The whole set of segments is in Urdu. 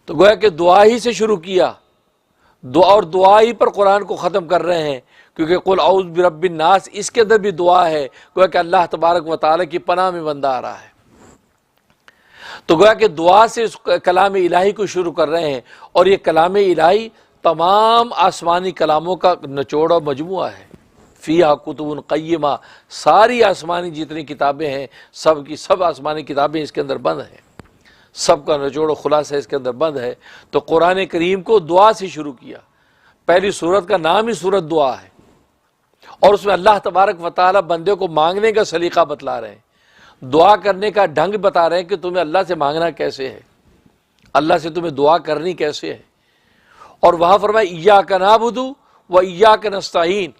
تو گویا کہ دعا ہی سے شروع کیا، دعا اور دعا ہی پر قرآن کو ختم کر رہے ہیں، کیونکہ قل اعوذ برب الناس اس کے اندر بھی دعا ہے، گویا کہ اللہ تبارک و تعالیٰ کی پناہ میں بندہ آ رہا ہے۔ تو گویا کہ دعا سے اس کلام الہی کو شروع کر رہے ہیں، اور یہ کلام الہی تمام آسمانی کلاموں کا نچوڑ اور مجموعہ ہے۔ فیہا کتب قیمہ، ساری آسمانی جتنی کتابیں ہیں سب کی سب آسمانی کتابیں اس کے اندر بند ہیں، سب کا نچوڑ و خلاصہ اس کے اندر بند ہے۔ تو قرآن کریم کو دعا سے شروع کیا، پہلی سورت کا نام ہی سورت دعا ہے، اور اس میں اللہ تبارک و تعالیٰ بندے کو مانگنے کا سلیقہ بتلا رہے ہیں، دعا کرنے کا ڈھنگ بتا رہے ہیں کہ تمہیں اللہ سے مانگنا کیسے ہے، اللہ سے تمہیں دعا کرنی کیسے ہے۔ اور وہاں فرمایا ایاک نعبد و ایاک نستعین،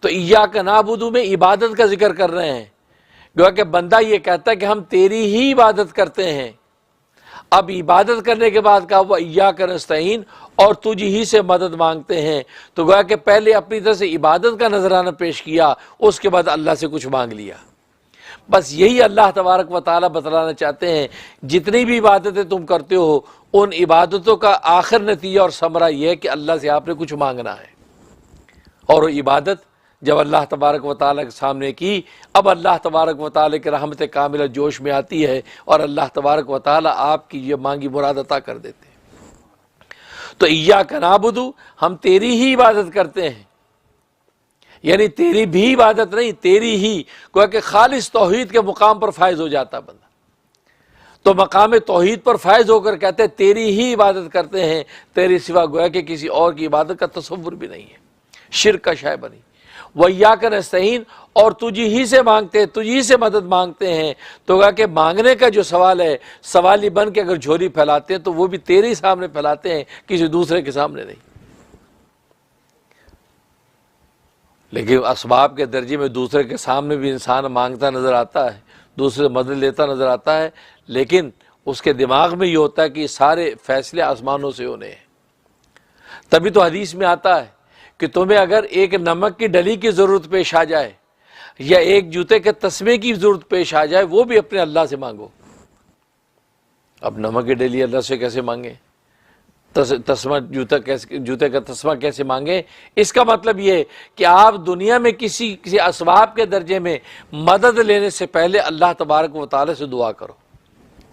تو ایاک نعبد میں عبادت کا ذکر کر رہے ہیں، گویا کہ بندہ یہ کہتا ہے کہ ہم تیری ہی عبادت کرتے ہیں۔ اب عبادت کرنے کے بعد کہا وہ ایاک نستعین، اور تجھ ہی سے مدد مانگتے ہیں، تو گویا کہ پہلے اپنی طرف سے عبادت کا نذرانہ پیش کیا، اس کے بعد اللہ سے کچھ مانگ لیا۔ بس یہی اللہ تبارک و تعالیٰ بتلانا چاہتے ہیں، جتنی بھی عبادتیں تم کرتے ہو ان عبادتوں کا آخر نتیجہ اور ثمرہ یہ ہے کہ اللہ سے آپ نے کچھ مانگنا ہے۔ اور وہ عبادت جب اللہ تبارک و تعالیٰ کے سامنے کی، اب اللہ تبارک و تعالیٰ کی رحمت کاملہ جوش میں آتی ہے، اور اللہ تبارک و تعالیٰ آپ کی یہ مانگی مراد عطا کر دیتے ہیں۔ تو ایاک نعبد، ہم تیری ہی عبادت کرتے ہیں، یعنی تیری بھی عبادت نہیں، تیری ہی، گویا کہ خالص توحید کے مقام پر فائز ہو جاتا بندہ۔ تو مقام توحید پر فائز ہو کر کہتے ہیں تیری ہی عبادت کرتے ہیں، تیری سوا گویا کہ کسی اور کی عبادت کا تصور بھی نہیں ہے، شرک کا شائبہ نہیں۔ وَإِيَّاكَ نَسْتَعِينُ، اور تجھ ہی سے مانگتے ہیں، تجھ ہی سے مدد مانگتے ہیں۔ تو گویا کہ مانگنے کا جو سوال ہے، سوالی بن کے اگر جھولی پھیلاتے ہیں تو وہ بھی تیرے سامنے پھیلاتے ہیں، کسی دوسرے کے سامنے نہیں۔ لیکن اسباب کے درجے میں دوسرے کے سامنے بھی انسان مانگتا نظر آتا ہے، دوسرے سے مدد لیتا نظر آتا ہے، لیکن اس کے دماغ میں یہ ہوتا ہے کہ یہ سارے فیصلے آسمانوں سے ہونے ہیں۔ تبھی تو حدیث میں آتا ہے کہ تمہیں اگر ایک نمک کی ڈلی کی ضرورت پیش آ جائے یا ایک جوتے کے تسمے کی ضرورت پیش آ جائے، وہ بھی اپنے اللہ سے مانگو۔ اب نمک کی ڈلی اللہ سے کیسے مانگیں؟ تسمہ جوتے کا تسمہ کیسے مانگیں؟ اس کا مطلب یہ کہ آپ دنیا میں کسی اسباب کے درجے میں مدد لینے سے پہلے اللہ تبارک و تعالی سے دعا کرو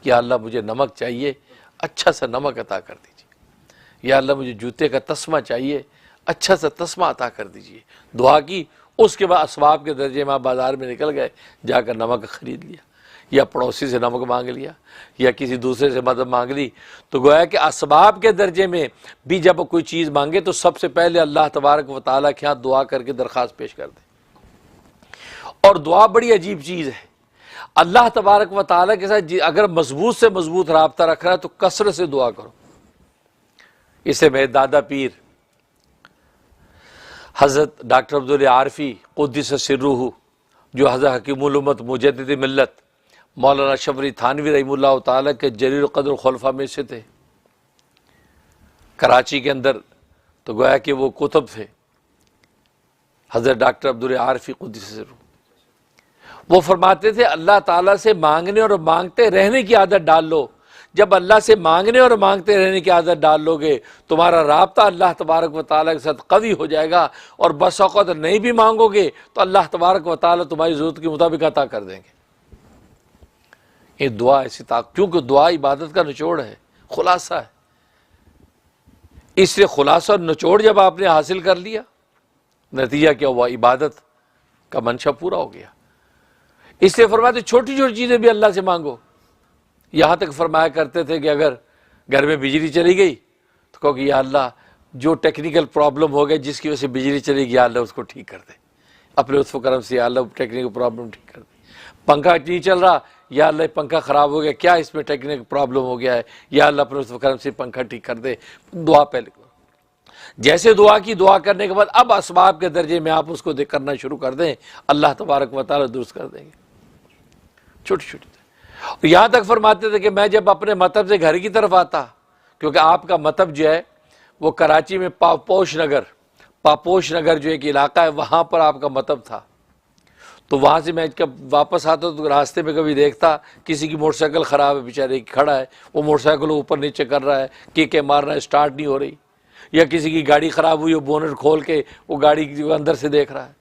کہ یا اللہ مجھے نمک چاہیے، اچھا سا نمک عطا کر دیجیے، یا اللہ مجھے جوتے کا تسمہ چاہیے، اچھا سا تسمہ عطا کر دیجیے۔ دعا کی، اس کے بعد اسباب کے درجے میں آپ بازار میں نکل گئے، جا کر نمک خرید لیا، یا پڑوسی سے نمک مانگ لیا، یا کسی دوسرے سے مدد مانگ لی۔ تو گویا کہ اسباب کے درجے میں بھی جب کوئی چیز مانگے تو سب سے پہلے اللہ تبارک و تعالیٰ کے ہاں دعا کر کے درخواست پیش کر دیں۔ اور دعا بڑی عجیب چیز ہے، اللہ تبارک و تعالیٰ کے ساتھ اگر مضبوط سے مضبوط رابطہ رکھ رہا ہے تو کثرت سے دعا کرو۔ اسے میرے دادا پیر حضرت ڈاکٹر عبداللہ عارفی قدس سرہ، جو حضرت حکیم الامت مجدد ملت مولانا شبری تھانوی رحمہ اللہ تعالیٰ کے جلیل القدر خلفاء میں سے تھے کراچی کے اندر، تو گویا کہ وہ کتب تھے حضرت ڈاکٹر عبداللہ عارفی قدس سرہ۔ وہ فرماتے تھے اللہ تعالیٰ سے مانگنے اور مانگتے رہنے کی عادت ڈال لو۔ جب اللہ سے مانگنے اور مانگتے رہنے کی عادت ڈال لو گے، تمہارا رابطہ اللہ تبارک و تعالیٰ کے ساتھ قوی ہو جائے گا، اور بس اوقات نہیں بھی مانگو گے تو اللہ تبارک و تعالیٰ تمہاری ضرورت کے مطابق عطا کر دیں گے۔ یہ دعا ایسی کیونکہ دعا عبادت کا نچوڑ ہے، خلاصہ ہے۔ اس لیے خلاصہ اور نچوڑ جب آپ نے حاصل کر لیا، نتیجہ کیا ہوا؟ عبادت کا منشا پورا ہو گیا۔ اس لیے فرماتے چھوٹی چھوٹی چیزیں بھی اللہ سے مانگو۔ یہاں تک فرمایا کرتے تھے کہ اگر گھر میں بجلی چلی گئی تو کہو کہ یا اللہ جو ٹیکنیکل پرابلم ہو گئے جس کی وجہ سے بجلی چلی گئی، یا اللہ اس کو ٹھیک کر دے، اپنے لطف و کرم سے یا اللہ ٹیکنیکل پرابلم ٹھیک کر دے۔ پنکھا نہیں چل رہا، یا اللہ پنکھا خراب ہو گیا، کیا اس میں ٹیکنیکل پرابلم ہو گیا ہے، یا اللہ اپنے لطف و کرم سے پنکھا ٹھیک کر دے۔ دعا پہلے کرو۔ جیسے دعا کی، دعا کرنے کے بعد اب اسباب کے درجے میں آپ اس کو کرنا شروع کر دیں، اللہ تبارک و تعالیٰ درست کر دیں گے۔ چھوٹی چھوٹی یہاں تک فرماتے تھے کہ میں جب اپنے مطب سے گھر کی طرف آتا، کیونکہ آپ کا مطب جو ہے وہ کراچی میں پاپوش نگر جو ایک علاقہ ہے، وہاں پر آپ کا مطب تھا، تو وہاں سے میں جب واپس آتا تو راستے میں کبھی دیکھتا کسی کی موٹر سائیکل خراب ہے، بیچارے کھڑا ہے، وہ موٹر سائیکل اوپر نیچے کر رہا ہے، کیکیں مار رہا ہے، اسٹارٹ نہیں ہو رہی، یا کسی کی گاڑی خراب ہوئی، وہ بونٹ کھول کے وہ گاڑی جو اندر سے دیکھ رہا ہے۔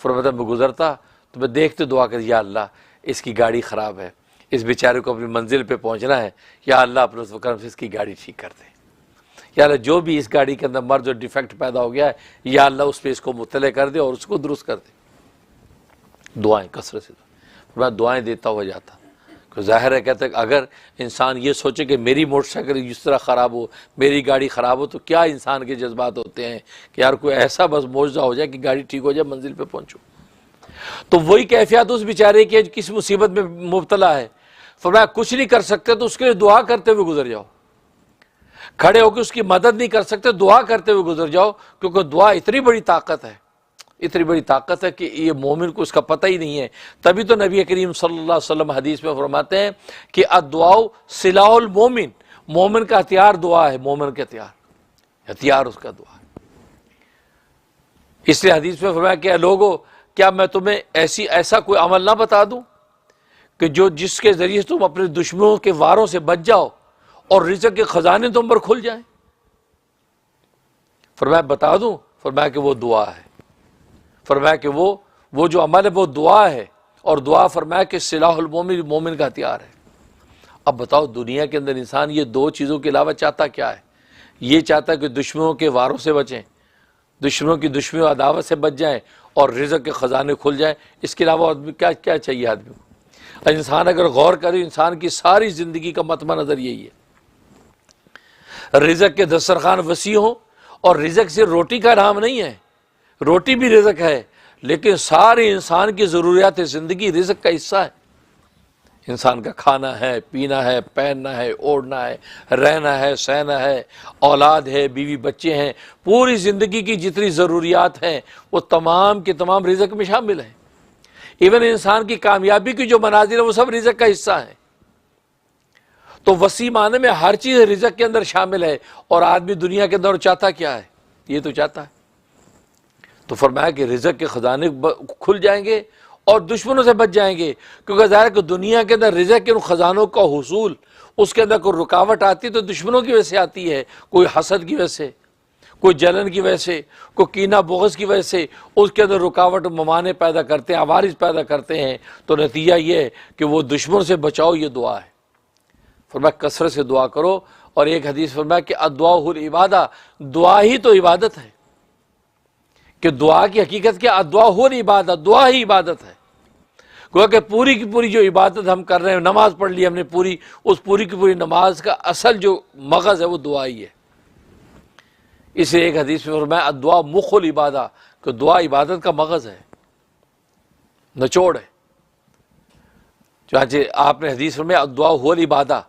فرماتا میں گزرتا تو میں دیکھتے دعا کر، یا اللہ اس کی گاڑی خراب ہے، اس بیچارے کو اپنی منزل پہ پہنچنا ہے، یا اللہ اپنے لطف و کرم سے اس کی گاڑی ٹھیک کر دے، یا اللہ جو بھی اس گاڑی کے اندر مرض اور ڈیفیکٹ پیدا ہو گیا ہے، یا اللہ اس پہ اس کو مطلع کر دے اور اس کو درست کر دے۔ دعائیں کثرت سے، میں دعائیں دیتا ہوا جاتا۔ ظاہر ہے کہتے ہیں اگر انسان یہ سوچے کہ میری موٹر سائیکل اس طرح خراب ہو، میری گاڑی خراب ہو، تو کیا انسان کے جذبات ہوتے ہیں کہ یار کوئی ایسا بس معجزہ ہو جائے کہ گاڑی ٹھیک ہو جائے، منزل پہ پہنچو۔ تو وہی کیفیت اس بیچارے کی کس مصیبت میں مبتلا ہے، فرمایا کچھ نہیں کر سکتے تو اس کے لیے دعا کرتے ہوئے گزر جاؤ، کھڑے ہو کے اس کی مدد نہیں کر سکتے، دعا کرتے ہوئے گزر جاؤ، کیونکہ دعا اتنی بڑی طاقت ہے، اتنی بڑی طاقت ہے کہ یہ مومن کو اس کا پتہ ہی نہیں ہے۔ تبھی تو نبی کریم صلی اللہ علیہ وسلم حدیث میں فرماتے ہیں کہ الدعاء سلاح المومن، مومن کا ہتھیار دعا ہے، مومن کا ہتھیار اس کا دعا ہے۔ اس لیے حدیث میں فرمایا کہ لوگو کیا میں تمہیں ایسا کوئی عمل نہ بتا دوں کہ جس کے ذریعے تم اپنے دشمنوں کے واروں سے بچ جاؤ اور رزق کے خزانے تم پر کھل جائیں؟ فرمایا بتا دوں؟ فرمایا کہ وہ دعا ہے، فرمایا کہ وہ جو عمل ہے وہ دعا ہے، اور دعا فرمایا کہ سلاح المومن، مومن کا ہتھیار ہے۔ اب بتاؤ دنیا کے اندر انسان یہ دو چیزوں کے علاوہ چاہتا کیا ہے؟ یہ چاہتا ہے کہ دشمنوں کے واروں سے بچیں، دشمنوں کی دشمنی و عداوت سے بچ جائیں اور رزق کے خزانے کھل جائیں۔ اس کے علاوہ آدمی کیا چاہیے آدمی کو؟ انسان اگر غور کرے، انسان کی ساری زندگی کا مطمع نظر یہی ہے، رزق کے دسترخوان وسیع ہوں، اور رزق سے روٹی کا نام نہیں ہے، روٹی بھی رزق ہے، لیکن سارے انسان کی ضروریات زندگی رزق کا حصہ ہے۔ انسان کا کھانا ہے، پینا ہے، پہننا ہے، اوڑھنا ہے، رہنا ہے، سہنا ہے، اولاد ہے، بیوی بچے ہیں، پوری زندگی کی جتنی ضروریات ہیں وہ تمام کے تمام رزق میں شامل ہیں۔ ایون انسان کی کامیابی کی جو منازل ہیں وہ سب رزق کا حصہ ہیں۔ تو وسیع معنی میں ہر چیز رزق کے اندر شامل ہے، اور آدمی دنیا کے اندر چاہتا کیا ہے؟ یہ تو چاہتا ہے۔ تو فرمایا کہ رزق کے خزانے کھل جائیں گے اور دشمنوں سے بچ جائیں گے، کیونکہ ظاہر ہے کہ دنیا کے اندر رزق کے ان خزانوں کا حصول، اس کے اندر کوئی رکاوٹ آتی ہے تو دشمنوں کی وجہ سے آتی ہے، کوئی حسد کی وجہ سے، کوئی جلن کی وجہ سے، کوئی کینہ بغض کی وجہ سے اس کے اندر رکاوٹ ممانع پیدا کرتے ہیں، عوارض پیدا کرتے ہیں، تو نتیجہ یہ ہے کہ وہ دشمن سے بچاؤ، یہ دعا ہے۔ فرمایا کثرت سے دعا کرو، اور ایک حدیث فرمایا کہ الدعاء العبادہ، دعا ہی تو عبادت ہے، کہ دعا کی حقیقت کیا؟ الدعاء العبادہ، دعا ہی عبادت ہے۔ گویا کہ پوری کی پوری جو عبادت ہم کر رہے ہیں، نماز پڑھ لی ہم نے پوری، اس پوری کی پوری نماز کا اصل جو مغز ہے وہ دعا ہی ہے۔ اس لیے ایک حدیث میں فرمایا الدعاء مخ العبادہ، کہ دعا عبادت کا مغز ہے، نچوڑ ہے۔ چنانچہ آپ نے حدیث فرمایا الدعاء هو العبادہ،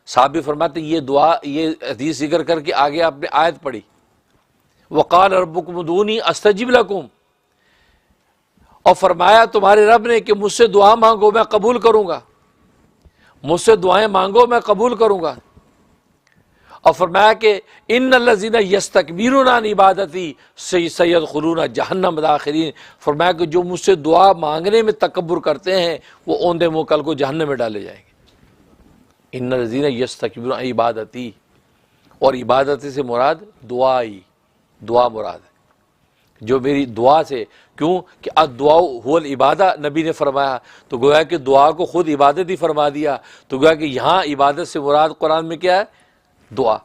صحابی فرماتے یہ دعا، یہ حدیث ذکر کر کے آگے آپ نے آیت پڑھی، وقال ربکم ادعونی استجب لکم، اور فرمایا تمہارے رب نے کہ مجھ سے دعا مانگو میں قبول کروں گا، مجھ سے دعائیں مانگو میں قبول کروں گا۔ اور فرمایا کہ ان الذین یستکبرون عن عبادتی سیدخلون جہنم داخرین، فرمایا کہ جو مجھ سے دعا مانگنے میں تکبر کرتے ہیں وہ اوندے منہ کل کو جہنم میں ڈالے جائیں گے۔ ان الذین یستکبرون عن عبادتی، اور عبادت سے مراد دعا مراد ہے، جو میری دعا سے، کیوں کہ الدعاء هو العبادہ نبی نے فرمایا، تو گویا کہ دعا کو خود عبادت ہی فرما دیا، تو گویا کہ یہاں عبادت سے مراد قرآن میں کیا ہے؟ دعا۔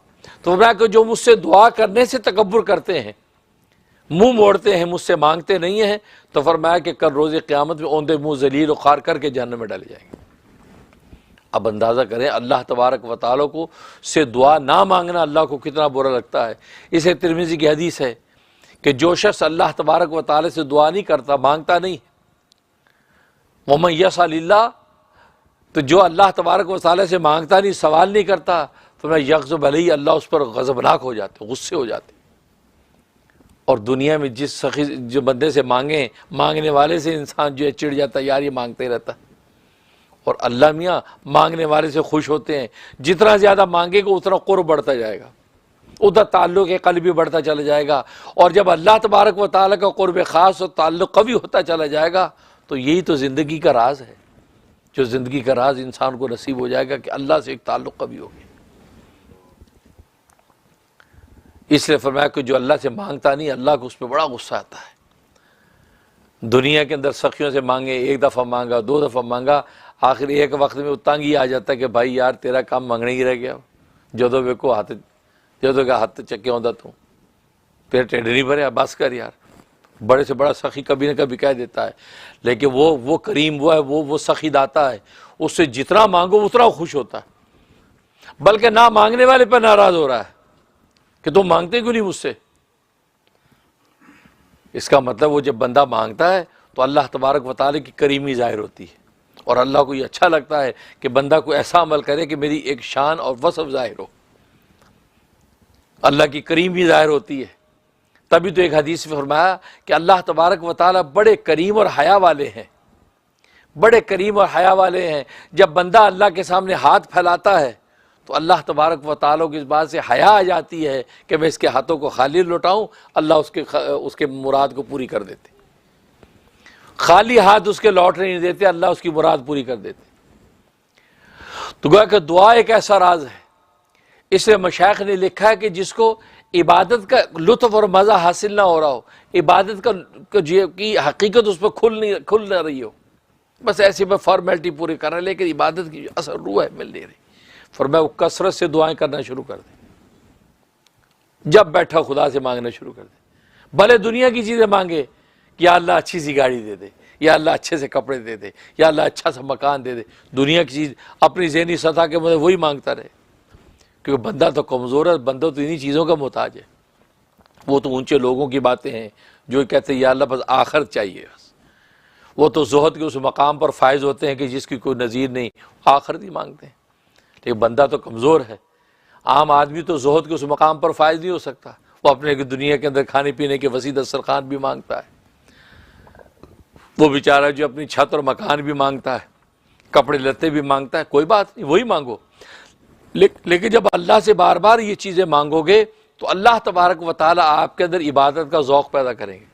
تو فرمایا کہ جو مجھ سے دعا کرنے سے تکبر کرتے ہیں، منہ موڑتے ہیں، مجھ سے مانگتے نہیں ہیں، تو فرمایا کہ کل روز قیامت میں اوندے منہ ذلیل و خوار کر کے جہنم میں ڈالے جائیں گے۔ اب اندازہ کریں اللہ تبارک و تعالیٰ کو سے دعا نہ مانگنا اللہ کو کتنا برا لگتا ہے۔ اسے ترمذی کی حدیث ہے کہ جو شخص اللہ تبارک و تعالیٰ سے دعا نہیں کرتا، مانگتا نہیں، وَمَن يَسْأَلِ اللَّهَ، تو جو اللہ تبارک و تعالیٰ سے مانگتا نہیں، سوال نہیں کرتا، تو میں یغضب علیہ، اللہ اس پر غضبناک ہو جاتے، غصے ہو جاتے۔ اور دنیا میں جو بندے سے مانگنے والے سے انسان جو ہے چڑ جاتا ہے، یار یہ مانگتے رہتا ہے، اور اللہ میاں مانگنے والے سے خوش ہوتے ہیں۔ جتنا زیادہ مانگے گا اتنا قرب بڑھتا جائے گا، ادھر تعلق قلبی بڑھتا چلا جائے گا، اور جب اللہ تبارک و تعالیٰ کا قرب خاص اور تعلق قوی ہوتا چلا جائے گا تو یہی تو زندگی کا راز ہے، جو زندگی کا راز انسان کو نصیب ہو جائے گا کہ اللہ سے ایک تعلق کبھی ہو گیا۔ اس لیے فرمایا کہ جو اللہ سے مانگتا نہیں، اللہ کو اس پہ بڑا غصہ آتا ہے۔ دنیا کے اندر سخیوں سے مانگے، ایک دفعہ مانگا، دو دفعہ مانگا، آخر ایک وقت میں تنگ آ جاتا ہے کہ بھائی یار تیرا کام مانگنے ہی رہ گیا، جدو ویکو ہاتھ چکے ہوتا تو تیرے ٹیڈ نہیں بھرے، بس کر یار۔ بڑے سے بڑا سخی کبھی نہ کبھی کہہ دیتا ہے، لیکن وہ کریم وہ ہے، وہ سخی داتا ہے، اس سے جتنا مانگو اتنا خوش ہوتا ہے، بلکہ نہ مانگنے والے پہ ناراض ہو رہا ہے کہ تم مانگتے کیوں نہیں مجھ سے۔ اس کا مطلب وہ جب بندہ مانگتا ہے تو اللہ تبارک و تعالیٰ کی کریمی ظاہر ہوتی ہے، اور اللہ کو یہ اچھا لگتا ہے کہ بندہ کوئی ایسا عمل کرے کہ میری ایک شان اور وصف ظاہر ہو، اللہ کی کریمی ظاہر ہوتی ہے۔ تبھی تو ایک حدیث میں فرمایا کہ اللہ تبارک و تعالیٰ بڑے کریم اور حیا والے ہیں، بڑے کریم اور حیا والے ہیں۔ جب بندہ اللہ کے سامنے ہاتھ پھیلاتا ہے تو اللہ تبارک و تعالیٰ کو اس بات سے حیا آ جاتی ہے کہ میں اس کے ہاتھوں کو خالی لوٹاؤں، اللہ اس کے مراد کو پوری کر دیتے۔ خالی ہاتھ اس کے لوٹنے نہیں دیتے، اللہ اس کی مراد پوری کر دیتے۔ تو گویا کہ دعا ایک ایسا راز ہے۔ اس لیے مشائخ نے لکھا ہے کہ جس کو عبادت کا لطف اور مزہ حاصل نہ ہو رہا ہو، عبادت کی حقیقت اس پہ کھل نہ رہی ہو، بس ایسی میں فارمیلٹی پوری کر رہے ہیں، لیکن عبادت کی جو اصل روح ہے مل نہیں رہی، فرمایا وہ کثرت سے دعائیں کرنا شروع کر دیں۔ جب بیٹھا خدا سے مانگنا شروع کر دیں، بھلے دنیا کی چیزیں مانگے کہ یا اللہ اچھی سی گاڑی دے دے، یا اللہ اچھے سے کپڑے دے دے، یا اللہ اچھا سا مکان دے دے، دنیا کی چیز اپنی ذہنی سطح کے مطابق وہی مانگتا رہے، کیونکہ بندہ تو کمزور ہے، بندہ تو انہی چیزوں کا محتاج ہے۔ وہ تو اونچے لوگوں کی باتیں ہیں جو کہتے ہیں یا اللہ بس آخرت چاہیے، بس وہ تو زہد کے اس مقام پر فائز ہوتے ہیں کہ جس کی کوئی نظیر نہیں، آخرت ہی مانگتے ہیں۔ لیکن بندہ تو کمزور ہے، عام آدمی تو زہد کے اس مقام پر فائز نہیں ہو سکتا، وہ اپنے دنیا کے اندر کھانے پینے کے وسیع دسترخوان بھی مانگتا ہے، وہ بیچارہ جو اپنی چھت اور مکان بھی مانگتا ہے، کپڑے لتے بھی مانگتا ہے، کوئی بات نہیں، وہی مانگو۔ لیکن جب اللہ سے بار بار یہ چیزیں مانگو گے تو اللہ تبارک و تعالیٰ آپ کے اندر عبادت کا ذوق پیدا کریں گے،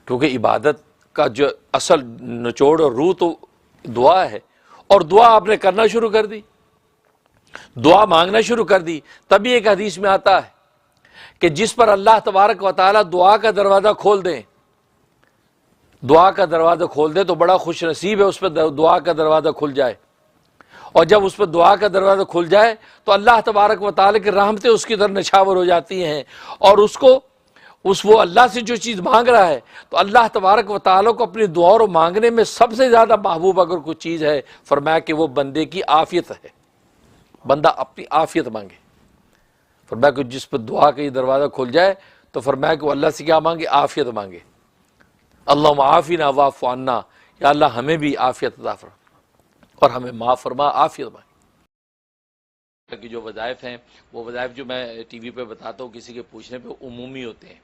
کیونکہ عبادت کا جو اصل نچوڑ اور روح تو دعا ہے، اور دعا آپ نے کرنا شروع کر دی، دعا مانگنا شروع کر دی۔ تبھی ایک حدیث میں آتا ہے کہ جس پر اللہ تبارک و تعالیٰ دعا کا دروازہ کھول دیں، دعا کا دروازہ کھول دیں تو بڑا خوش نصیب ہے اس پہ دعا کا دروازہ کھل جائے، اور جب اس پہ دعا کا دروازہ کھل جائے تو اللہ تبارک و تعالیٰ کی رحمتیں اس کی طرف نچھاور ہو جاتی ہیں، اور وہ اللہ سے جو چیز مانگ رہا ہے تو اللہ تبارک و تعالیٰ کو اپنی دعاؤں مانگنے میں سب سے زیادہ محبوب اگر کوئی چیز ہے، فرمایا کہ وہ بندے کی عافیت ہے، بندہ اپنی عافیت مانگے۔ فرمایا کہ جس پہ دعا کا یہ دروازہ کھل جائے تو فرمایا کہ وہ اللہ سے کیا مانگے؟ عافیت مانگے۔ اللہم عافنا واعف عنا، یا اللہ ہمیں بھی عافیت عطا فرما اور ہمیں معاف فرما، عافیت مانگے۔ کہ جو وظائف ہیں، وہ وظائف جو میں ٹی وی پہ بتاتا ہوں کسی کے پوچھنے پہ عمومی ہوتے ہیں،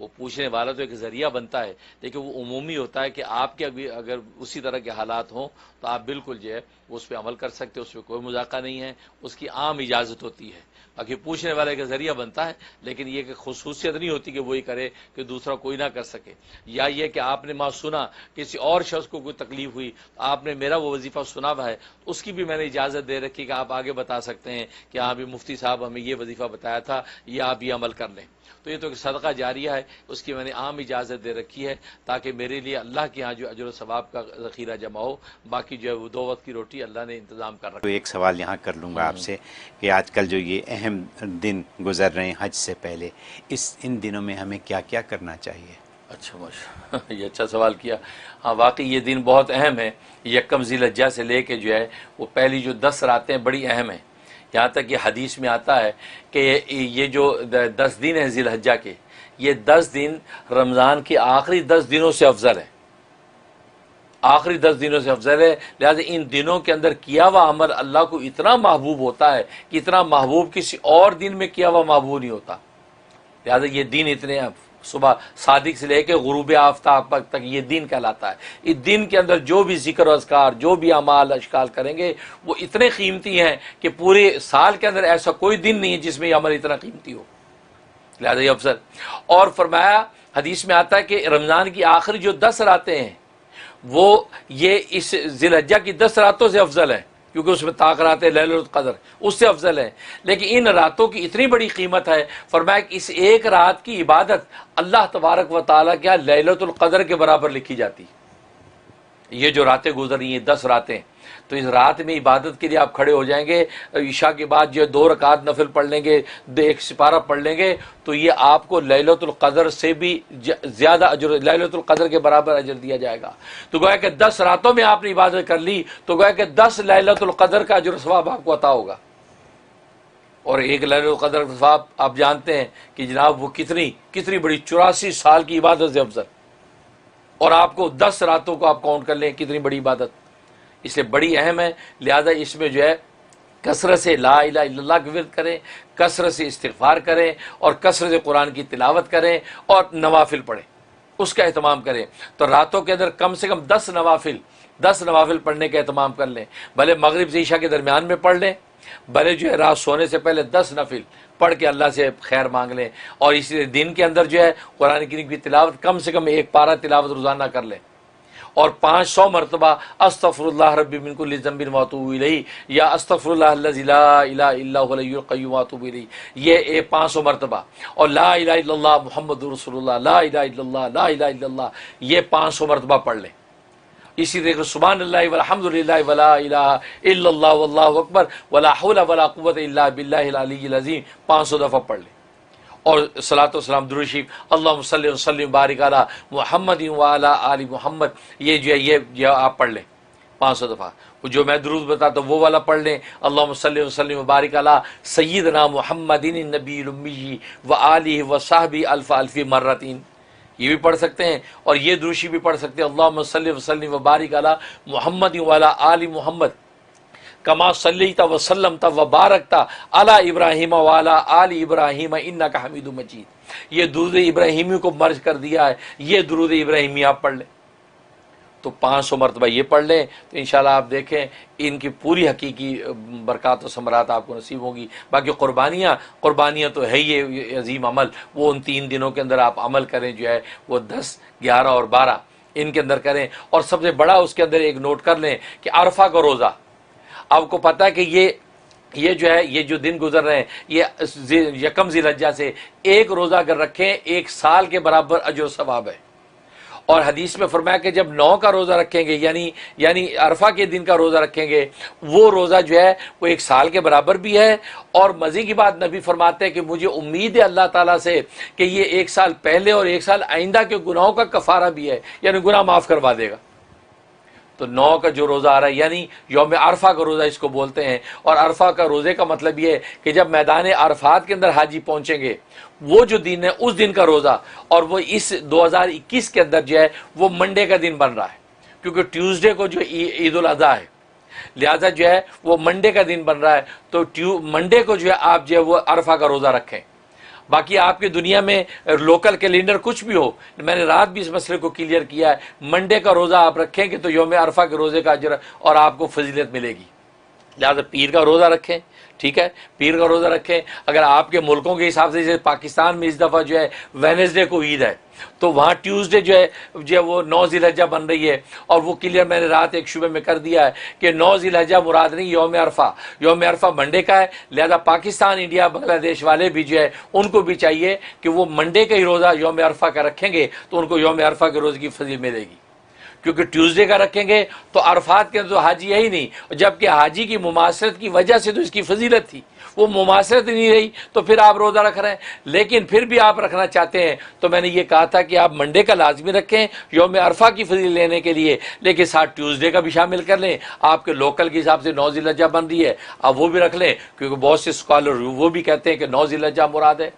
وہ پوچھنے والا تو ایک ذریعہ بنتا ہے، لیکن وہ عمومی ہوتا ہے کہ آپ کے اگر اسی طرح کے حالات ہوں تو آپ بالکل جو ہے اس پہ عمل کر سکتے، اس پہ کوئی مذاقہ نہیں ہے، اس کی عام اجازت ہوتی ہے۔ باقی پوچھنے والے کا ذریعہ بنتا ہے، لیکن یہ کہ خصوصیت نہیں ہوتی کہ وہی کرے کہ دوسرا کوئی نہ کر سکے، یا یہ کہ آپ نے ماں سنا کسی اور شخص کو کوئی تکلیف ہوئی، آپ نے میرا وہ وظیفہ سنا ہوا ہے، اس کی بھی میں نے اجازت دے رکھی کہ آپ آگے بتا سکتے ہیں کہ ہاں بھی مفتی صاحب ہمیں یہ وظیفہ بتایا تھا، یہ آپ یہ عمل کر لیں۔ تو یہ تو ایک صدقہ جاریہ ہے، اس کی میں نے عام اجازت دے رکھی ہے تاکہ میرے لیے اللہ کے ہاں جو اجر و ثواب کا ذخیرہ جمع ہو، باقی جو ہے وہ 2 وقت کی روٹی اللہ نے انتظام کر رکھا۔ تو ایک سوال یہاں کر لوں گا آپ سے کہ آج کل جو یہ اہم دن گزر رہے ہیں حج سے پہلے، ان دنوں میں ہمیں کیا کیا کرنا چاہیے؟ اچھا ماشاء، یہ اچھا سوال کیا۔ ہاں واقعی یہ دن بہت اہم ہے، یکم ذی الحجہ سے لے کے جو ہے وہ پہلی جو 10 راتیں بڑی اہم ہیں، یہاں تک یہ حدیث میں آتا ہے کہ یہ جو 10 دن ہیں ذی الحجہ کے، یہ 10 دن رمضان کے آخری 10 دنوں سے افضل ہے، آخری 10 دنوں سے افضل ہے، لہٰذا ان دنوں کے اندر کیا ہوا عمل اللہ کو اتنا محبوب ہوتا ہے کہ اتنا محبوب کسی اور دن میں کیا ہوا محبوب نہیں ہوتا، لہٰذا یہ دن اتنے صبح صادق سے لے کے غروب آفتاب تک یہ دن کہلاتا ہے۔ اس دن کے اندر جو بھی ذکر و اذکار، جو بھی اعمال اشکال کریں گے وہ اتنے قیمتی ہیں کہ پورے سال کے اندر ایسا کوئی دن نہیں ہے جس میں یہ عمل اتنا قیمتی ہو، لہٰذا یہ افضل۔ اور فرمایا حدیث میں آتا ہے کہ رمضان کی آخری جو 10 راتیں ہیں وہ یہ اس ذی الحجہ کی 10 راتوں سے افضل ہے، کیونکہ اس میں طاق رات لیلۃ القدر اس سے افضل ہے، لیکن ان راتوں کی اتنی بڑی قیمت ہے، فرمایا کہ اس ایک رات کی عبادت اللہ تبارک و تعالیٰ کے یہاں لیلۃ القدر کے برابر لکھی جاتی۔ یہ جو راتیں گزر رہی ہیں 10 راتیں، تو اس رات میں عبادت کے لیے آپ کھڑے ہو جائیں گے، عشاء کے بعد جو 2 رکعت نفل پڑھ لیں گے، 1 سپارہ پڑھ لیں گے، تو یہ آپ کو لیلۃ القدر سے بھی زیادہ اجر، لیلۃ القدر کے برابر اجر دیا جائے گا۔ تو گویا کہ 10 راتوں میں آپ نے عبادت کر لی تو گویا کہ 10 لیلۃ القدر کا اجر و ثواب آپ کو عطا ہوگا۔ اور ایک لیلۃ القدر کا ثواب آپ جانتے ہیں کہ جناب وہ کتنی بڑی 84 سال کی عبادت سے افضل، اور آپ کو 10 راتوں کو آپ کاؤنٹ کر لیں کتنی بڑی عبادت، اس لیے بڑی اہم ہے۔ لہذا اس میں جو ہے کثرت سے لا الہ الا اللہ کا ورد کریں، کثرت سے استغفار کریں، اور کثرت سے قرآن کی تلاوت کریں، اور نوافل پڑھیں، اس کا اہتمام کریں۔ تو راتوں کے اندر کم سے کم 10 نوافل پڑھنے کا اہتمام کر لیں، بھلے مغرب سے عشاء کے درمیان میں پڑھ لیں، بھلے جو ہے رات سونے سے پہلے 10 نفل پڑھ کے اللہ سے خیر مانگ لیں، اور اسی دن کے اندر جو ہے قرآن کریم کی تلاوت کم سے کم 1 پارہ تلاوت روزانہ کر لیں، اور 500 مرتبہ استغفر اللہ ربی من کل ذنب واتوب الیہ، یا استغفر اللہ الذی لا الہ الا هو الحی القیوم واتوب الیہ، یہ 500 مرتبہ، اور لا الہ الا اللہ محمد رسول اللہ، لا الہ الا اللہ، لا الہ الا اللہ، یہ 500 مرتبہ پڑھ لیں۔ اسی طریقے سبحان اللہ والحمد للہ ولا الہ الا اللہ واللہ اکبر ولا حول ولا قوت الا باللہ العلی العظیم 500 دفعہ پڑھ لیں، اور صلاۃ و سلام درود شریف اللہم صلی وسلم بارک علی محمد وعلی آل محمد، یہ جو ہے یہ آپ پڑھ لیں 500 دفعہ۔ جو میں درود بتاتا ہوں وہ والا پڑھ لیں، اللہم صلی وسلم بارک علی سیدنا محمد النبی الامی وآلہ وصحبہ الف الف مرتین، یہ بھی پڑھ سکتے ہیں، اور یہ درود شریف بھی پڑھ سکتے ہیں، اللہم صلی وسلم وبارک علی محمد وعلی آل محمد کما صلیت وسلمت وبارکت علی ابراہیم وعلی آل ابراہیم انک حمید مجید، یہ درود ابراہیمی کو مرج کر دیا ہے، یہ درود ابراہیمی آپ پڑھ لیں، تو 500 مرتبہ یہ پڑھ لیں، تو انشاءاللہ آپ دیکھیں ان کی پوری حقیقی برکات و ثمرات آپ کو نصیب ہوں گی۔ باقی قربانیاں تو ہے یہ عظیم عمل، وہ ان 3 دنوں کے اندر آپ عمل کریں، جو ہے وہ 10، 11 اور 12 ان کے اندر کریں، اور سب سے بڑا اس کے اندر ایک نوٹ کر لیں کہ عرفہ کا روزہ، آپ کو پتہ ہے کہ یہ جو ہے یہ جو دن گزر رہے ہیں یہ یکم ذی الحجہ سے ایک روزہ اگر رکھیں 1 سال کے برابر اجر و ثواب ہے، اور حدیث میں فرمایا کہ جب 9 کا روزہ رکھیں گے یعنی عرفہ کے دن کا روزہ رکھیں گے، وہ روزہ جو ہے وہ 1 سال کے برابر بھی ہے، اور مزے کی بات نبی فرماتے ہیں کہ مجھے امید ہے اللہ تعالیٰ سے کہ یہ 1 سال پہلے اور 1 سال آئندہ کے گناہوں کا کفارہ بھی ہے، یعنی گناہ معاف کروا دے گا۔ تو 9 کا جو روزہ آ رہا ہے یعنی یوم عرفہ کا روزہ اس کو بولتے ہیں، اور عرفہ کا روزے کا مطلب یہ ہے کہ جب میدان عرفات کے اندر حاجی پہنچیں گے، وہ جو دن ہے اس دن کا روزہ، اور وہ اس 2021 کے اندر جو ہے وہ منڈے کا دن بن رہا ہے، کیونکہ ٹیوزڈے کو جو عید الاضحیٰ ہے، لہذا جو ہے وہ منڈے کا دن بن رہا ہے، تو منڈے کو جو ہے آپ جو ہے وہ عرفہ کا روزہ رکھیں۔ باقی آپ کی دنیا میں لوکل کیلنڈر کچھ بھی ہو، میں نے رات بھی اس مسئلے کو کلیئر کیا ہے، منڈے کا روزہ آپ رکھیں گے تو یوم عرفہ کے روزے کا اجر اور آپ کو فضیلت ملے گی، لہٰذا پیر کا روزہ رکھیں، ٹھیک ہے، پیر کا روزہ رکھیں۔ اگر آپ کے ملکوں کے حساب سے، جیسے پاکستان میں اس دفعہ جو ہے وینسڈے کو عید ہے، تو وہاں ٹیوزڈے جو ہے وہ 9 ذی الحجہ بن رہی ہے، اور وہ کلیئر میں نے رات ایک شعبے میں کر دیا ہے کہ 9 ذی الحجہ مراد نہیں، یوم عرفہ منڈے کا ہے، لہذا پاکستان، انڈیا، بنگلہ دیش والے بھی جو ہے ان کو بھی چاہیے کہ وہ منڈے کا ہی روزہ یوم عرفہ کا رکھیں گے تو ان کو یوم عرفہ کے روزے کی فضیلت ملے گی، کیونکہ ٹیوزڈے کا رکھیں گے تو عرفات کے اندر تو حاجی ہے ہی نہیں، جبکہ حاجی کی مماثلت کی وجہ سے تو اس کی فضیلت تھی، وہ مماثلت نہیں رہی تو پھر آپ روزہ رکھ رہے ہیں۔ لیکن پھر بھی آپ رکھنا چاہتے ہیں تو میں نے یہ کہا تھا کہ آپ منڈے کا لازمی رکھیں یوم عرفہ کی فضیلت لینے کے لیے، لیکن ساتھ ٹیوزڈے کا بھی شامل کر لیں، آپ کے لوکل کے حساب سے 9 ذی الحجہ بن رہی ہے، آپ وہ بھی رکھ لیں، کیونکہ بہت سے اسکالر وہ بھی کہتے ہیں کہ 9 ذی الحجہ مراد ہے،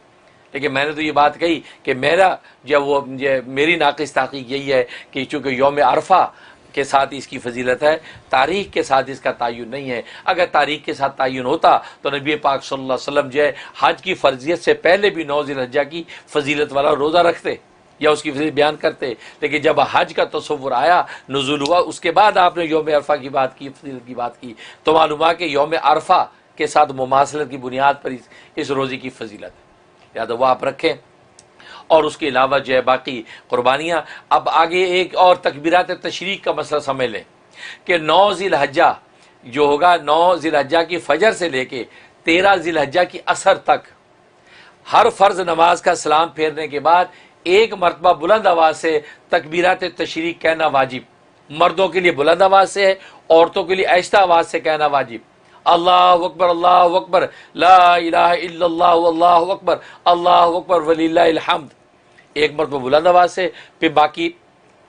لیکن میں نے تو یہ بات کہی کہ میری ناقص تحقیق یہی ہے کہ چونکہ یوم عرفہ کے ساتھ اس کی فضیلت ہے، تاریخ کے ساتھ اس کا تعین نہیں ہے۔ اگر تاریخ کے ساتھ تعین ہوتا تو نبی پاک صلی اللہ علیہ وسلم جو ہے حج کی فرضیت سے پہلے بھی 9 ذی الحجہ کی فضیلت والا روزہ رکھتے یا اس کی فضیلت بیان کرتے، لیکن جب حج کا تصور آیا، نزول ہوا، اس کے بعد آپ نے یوم عرفہ کی بات کی، فضیلت کی بات کی، تو معلوم ہے کہ یوم عرفہ کے ساتھ مماثلت کی بنیاد پر اس روزے کی فضیلت ہے، لہٰذا وہ آپ رکھیں۔ اور اس کے علاوہ جو ہے باقی قربانیاں. اب آگے ایک اور تکبیرات تشریق کا مسئلہ سمجھ لیں کہ 9 ذی الحجہ جو ہوگا، 9 ذی الحجہ کی فجر سے لے کے 13 ذی الحجہ کی عصر تک ہر فرض نماز کا سلام پھیرنے کے بعد ایک مرتبہ بلند آواز سے تکبیرات تشریق کہنا واجب. مردوں کے لیے بلند آواز سے ہے، عورتوں کے لیے آہستہ آواز سے کہنا واجب. اللہ اکبر لا الہ الا اللہ واللہ اکبر اللہ اکبر وللہ الحمد، ایک مرتبہ بلند آواز سے، پھر باقی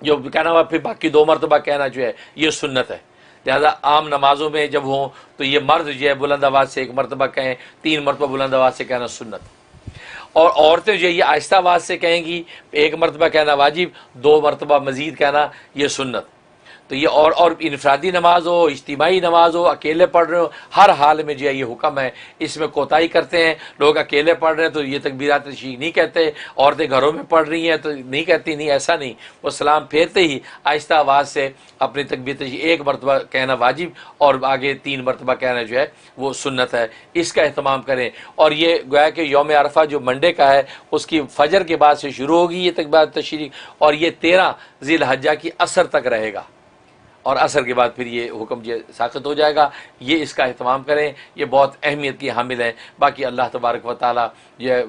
جو کہنا ہوا پھر باقی 2 مرتبہ کہنا جو ہے یہ سنت ہے. لہذا عام نمازوں میں جب ہوں تو یہ مرد جو ہے بلند آواز سے 1 مرتبہ کہیں، 3 مرتبہ بلند آواز سے کہنا سنت. اور عورتیں جو ہے یہ آہستہ آواز سے کہیں گی، 1 مرتبہ کہنا واجب، 2 مرتبہ مزید کہنا یہ سنت. تو یہ اور انفرادی نماز ہو، اجتماعی نماز ہو، اکیلے پڑھ رہے ہو، ہر حال میں جو ہے یہ حکم ہے. اس میں کوتاہی کرتے ہیں لوگ، اکیلے پڑھ رہے ہیں تو یہ تکبیرات تشریق نہیں کہتے، عورتیں گھروں میں پڑھ رہی ہیں تو نہیں کہتی. نہیں، ایسا نہیں. وہ سلام پھیرتے ہی آہستہ آواز سے اپنی تکبیر تشریق 1 مرتبہ کہنا واجب اور آگے 3 مرتبہ کہنا جو ہے وہ سنت ہے. اس کا اہتمام کریں. اور یہ گویا کہ یوم عرفہ جو منڈے کا ہے اس کی فجر کے بعد سے شروع ہوگی یہ تکبیرات تشریق، اور یہ 13 ذی الحجہ کی عصر تک رہے گا، اور عصر کے بعد پھر یہ حکم جو ساقط ہو جائے گا. یہ اس کا اہتمام کریں، یہ بہت اہمیت کی حامل ہیں. باقی اللہ تبارک و تعالیٰ یہ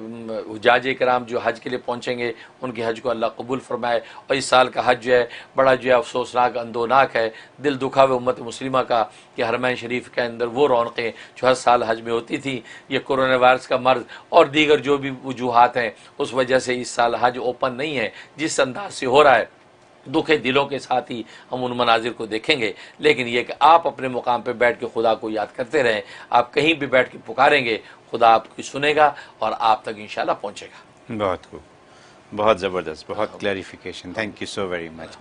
حجاج کرام جو حج کے لیے پہنچیں گے ان کے حج کو اللہ قبول فرمائے. اور اس سال کا حج جو ہے بڑا جو ہے افسوسناک، اندوناک ہے. دل دکھا ہوئے امت مسلمہ کا کہ حرمین شریف کے اندر وہ رونقیں جو ہر سال حج میں ہوتی تھیں، یہ کورونا وائرس کا مرض اور دیگر جو بھی وجوہات ہیں اس وجہ سے اس سال حج اوپن نہیں ہے. جس انداز سے ہو رہا ہے دکھے دلوں کے ساتھ ہی ہم ان مناظر کو دیکھیں گے. لیکن یہ کہ آپ اپنے مقام پہ بیٹھ کے خدا کو یاد کرتے رہیں. آپ کہیں بھی بیٹھ کے پکاریں گے خدا آپ کی سنے گا اور آپ تک انشاءاللہ پہنچے گا. بہت خوب، بہت زبردست، بہت clarification. Thank you so very much.